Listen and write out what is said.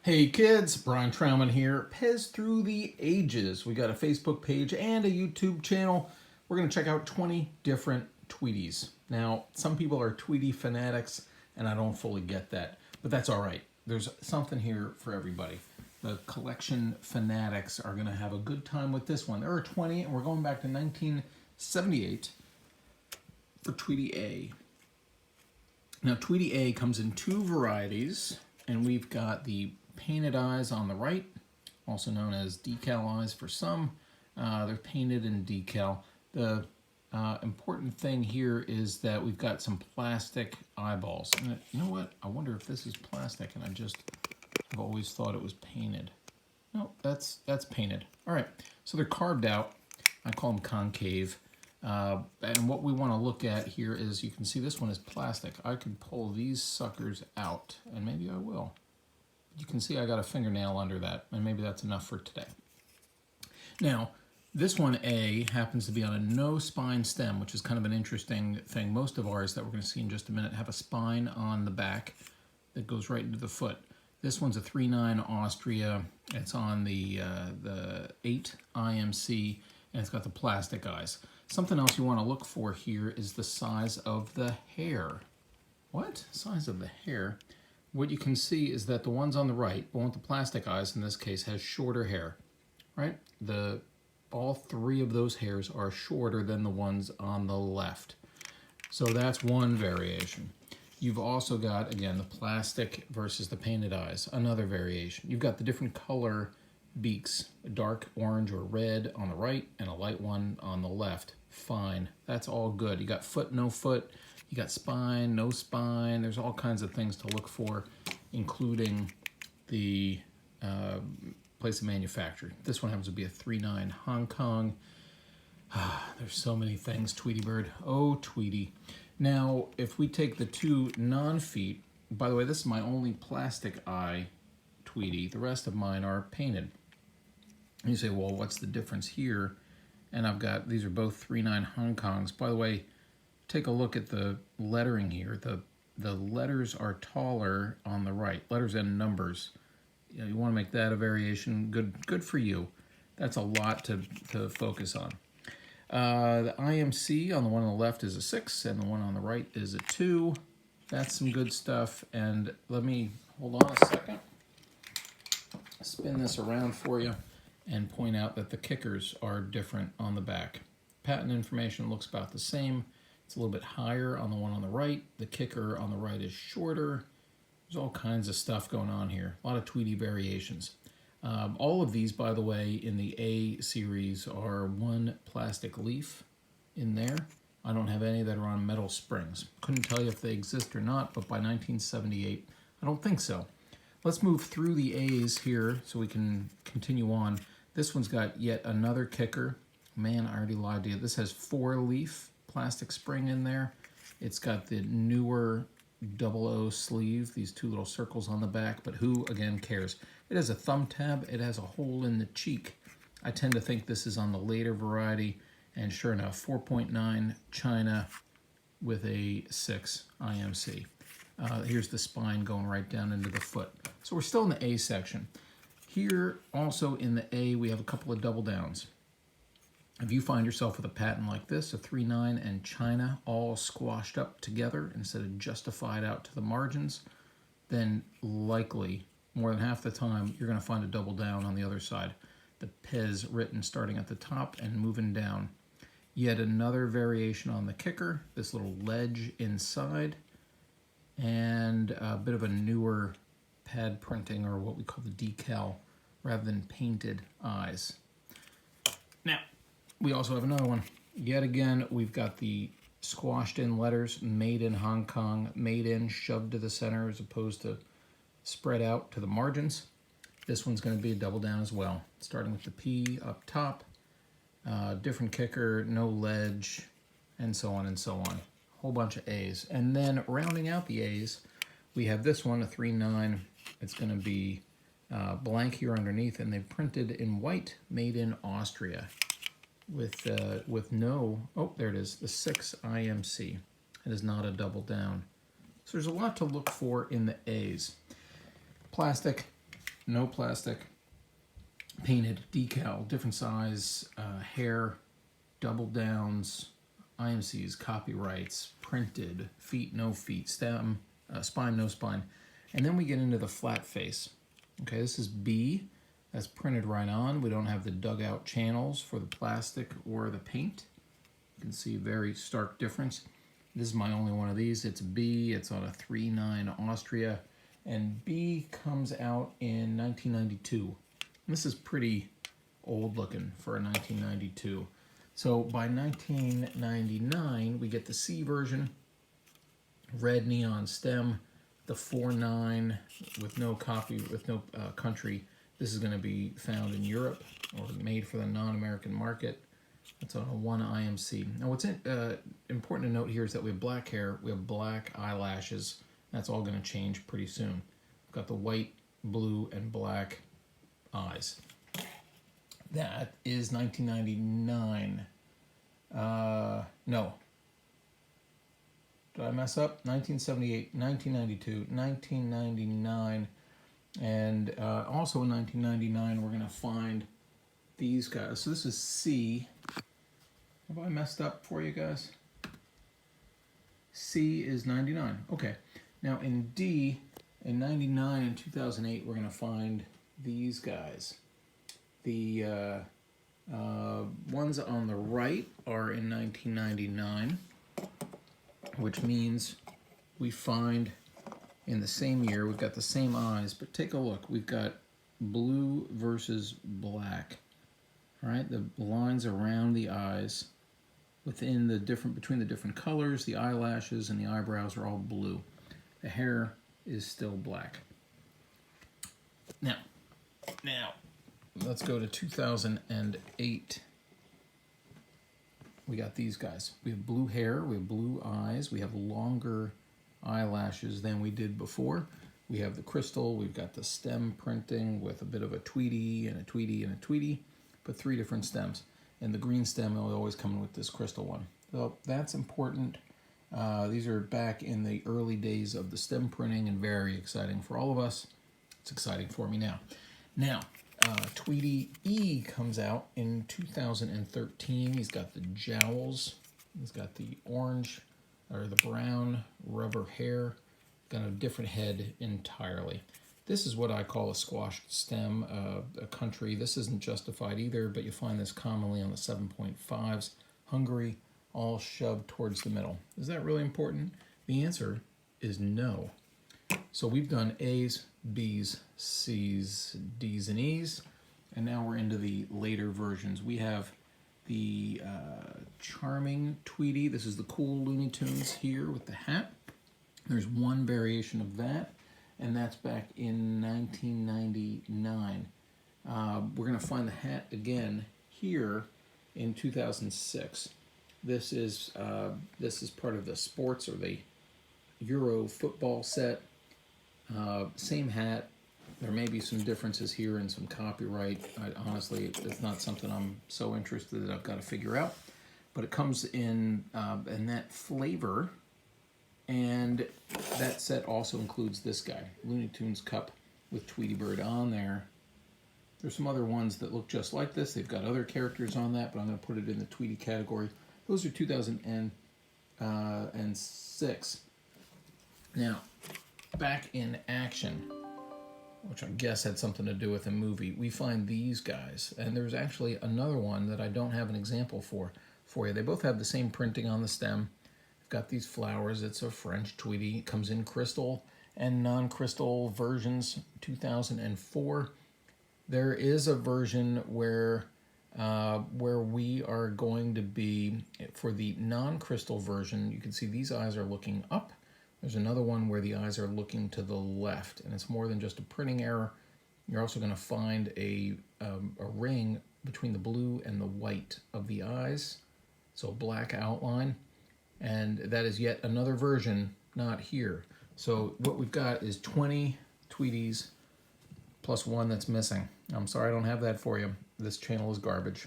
Hey kids, Brian Trauman here, Pez Through the Ages. We got a Facebook page and a YouTube channel. We're going to check out 20 different Tweeties. Now, some people are Tweety fanatics, and I don't fully get that, but that's all right. There's something here for everybody. The collection fanatics are going to have a good time with this one. There are 20, and we're going back to 1978 for Tweety A. Now, Tweety A comes in two varieties, and we've got the painted eyes on the right, also known as decal eyes for some. They're painted in decal. The important thing here is that we've got some plastic eyeballs. And you know what? I wonder if this is plastic, and I've always thought it was painted. No, that's painted. All right, so they're carved out. I call them concave. And what we want to look at here is, you can see this one is plastic. I could pull these suckers out, and maybe I will. You can see I got a fingernail under that, and maybe that's enough for today. Now, this one A happens to be on a no spine stem, which is kind of an interesting thing. Most of ours that we're going to see in just a minute have a spine on the back that goes right into the foot. This one's a 3.9 Austria. It's on the 8 IMC, and it's got the plastic eyes. Something else you want to look for here is the size of the hair. What? Size of the hair? What you can see is that the ones on the right, the one with the plastic eyes in this case, has shorter hair, right? All three of those hairs are shorter than the ones on the left. So that's one variation. You've also got, again, the plastic versus the painted eyes, another variation. You've got the different color beaks, a dark orange or red on the right and a light one on the left. Fine, that's all good. You got foot, no foot. You got spine, no spine. There's all kinds of things to look for, including the place of manufacture. This one happens to be a 3.9 Hong Kong. There's so many things, Tweety bird. Oh, Tweety. Now, if we take the two non-feet, by the way, this is my only plastic eye Tweety. The rest of mine are painted. And you say, well, what's the difference here? And I've got, these are both 3.9 Hong Kongs. By the way, take a look at the lettering here. The letters are taller on the right, letters and numbers. You want to make that a variation. Good for you. That's a lot to focus on. The IMC on the one on the left is a 6, and the one on the right is a 2. That's some good stuff. And let me, hold on a second, spin this around for you and point out that the kickers are different on the back. Patent information looks about the same. It's a little bit higher on the one on the right. The kicker on the right is shorter. There's all kinds of stuff going on here. A lot of Tweety variations. All of these, by the way, in the A series are one plastic leaf in there. I don't have any that are on metal springs. Couldn't tell you if they exist or not, but by 1978, I don't think so. Let's move through the A's here so we can continue on. This one's got yet another kicker. Man, I already lied to you. This has 4-leaf plastic spring in there. It's got the newer 00 sleeve, these two little circles on the back, but who, again, cares? It has a thumb tab. It has a hole in the cheek. I tend to think this is on the later variety, and sure enough, 4.9 China with a 6 IMC. Here's the spine going right down into the foot. So we're still in the A section. Here, also in the A, we have a couple of double downs. If you find yourself with a pattern like this, a 3.9 and China all squashed up together instead of justified out to the margins, then likely, more than half the time, you're going to find a double down on the other side. The Pez written starting at the top and moving down. Yet another variation on the kicker, this little ledge inside, and a bit of a newer pad printing, or what we call the decal, rather than painted eyes. Now, we also have another one. Yet again, we've got the squashed in letters, made in Hong Kong, made in, shoved to the center as opposed to spread out to the margins. This one's going to be a double down as well, starting with the P up top, different kicker, no ledge, and so on and so on. Whole bunch of A's. And then rounding out the A's, we have this one, a 3.9. It's going to be blank here underneath, and they printed in white, made in Austria, with no, oh, there it is, the 6 IMC. It is not a double down. So there's a lot to look for in the A's. Plastic, no plastic, painted, decal, different size, hair, double downs, IMCs, copyrights, printed, feet, no feet, stem, spine, no spine. And then we get into the flat face. Okay, this is B. That's printed right on. We don't have the dugout channels for the plastic or the paint. You can see a very stark difference. This is my only one of these. It's B. It's on a 3.9 Austria. And B comes out in 1992. And this is pretty old looking for a 1992. So by 1999, we get the C version, red neon stem, the 4.9 with no copy, with no country. This is going to be found in Europe or made for the non-American market. That's on a 1 IMC. Now what's important to note here is that we have black hair, we have black eyelashes. That's all going to change pretty soon. We've got the white, blue, and black eyes. That is 1999. No. Did I mess up? 1978, 1992, 1999, and also in 1999 we're going to find these guys. So this is C. Have I messed up for you guys? C is 99. Okay. Now in D, in 99 and 2008, we're going to find these guys. The ones on the right are in 1999, which means we find in the same year, we've got the same eyes, but take a look. We've got blue versus black. All right, the lines around the eyes within the between the different colors, the eyelashes and the eyebrows are all blue. The hair is still black. Now, let's go to 2008. We got these guys. We have blue hair, we have blue eyes, we have longer eyelashes than we did before. We have the crystal, we've got the stem printing with a bit of a Tweety and a Tweety and a Tweety, but 3 different stems. And the green stem will always come with this crystal one. So that's important. These are back in the early days of the stem printing and very exciting for all of us. It's exciting for me now. Now, Tweety E comes out in 2013. He's got the jowls. He's got the orange or the brown rubber hair. Got a different head entirely. This is what I call a squashed stem, a country. This isn't justified either, but you find this commonly on the 7.5s. Hungary, all shoved towards the middle. Is that really important? The answer is no. So we've done A's, B's, C's, D's, and E's, and now we're into the later versions. We have the charming Tweety. This is the cool Looney Tunes here with the hat. There's one variation of that, and that's back in 1999. We're going to find the hat again here in 2006. This is part of the sports or the Euro football set. Same hat. There may be some differences here and some copyright. Honestly, it's not something I'm so interested that I've got to figure out. But it comes in that flavor, and that set also includes this guy, Looney Tunes cup with Tweety Bird on there. There's some other ones that look just like this. They've got other characters on that, but I'm going to put it in the Tweety category. Those are 2006. Now, back in action, which I guess had something to do with a movie, we find these guys. And there's actually another one that I don't have an example for you. They both have the same printing on the stem. I've got these flowers. It's a French Tweety. It comes in crystal and non-crystal versions, 2004. There is a version where we are going to be, for the non-crystal version, you can see these eyes are looking up. There's another one where the eyes are looking to the left, and it's more than just a printing error. You're also going to find a ring between the blue and the white of the eyes, so black outline, and that is yet another version, not here. So what we've got is 20 Tweeties plus one that's missing. I'm sorry I don't have that for you. This channel is garbage.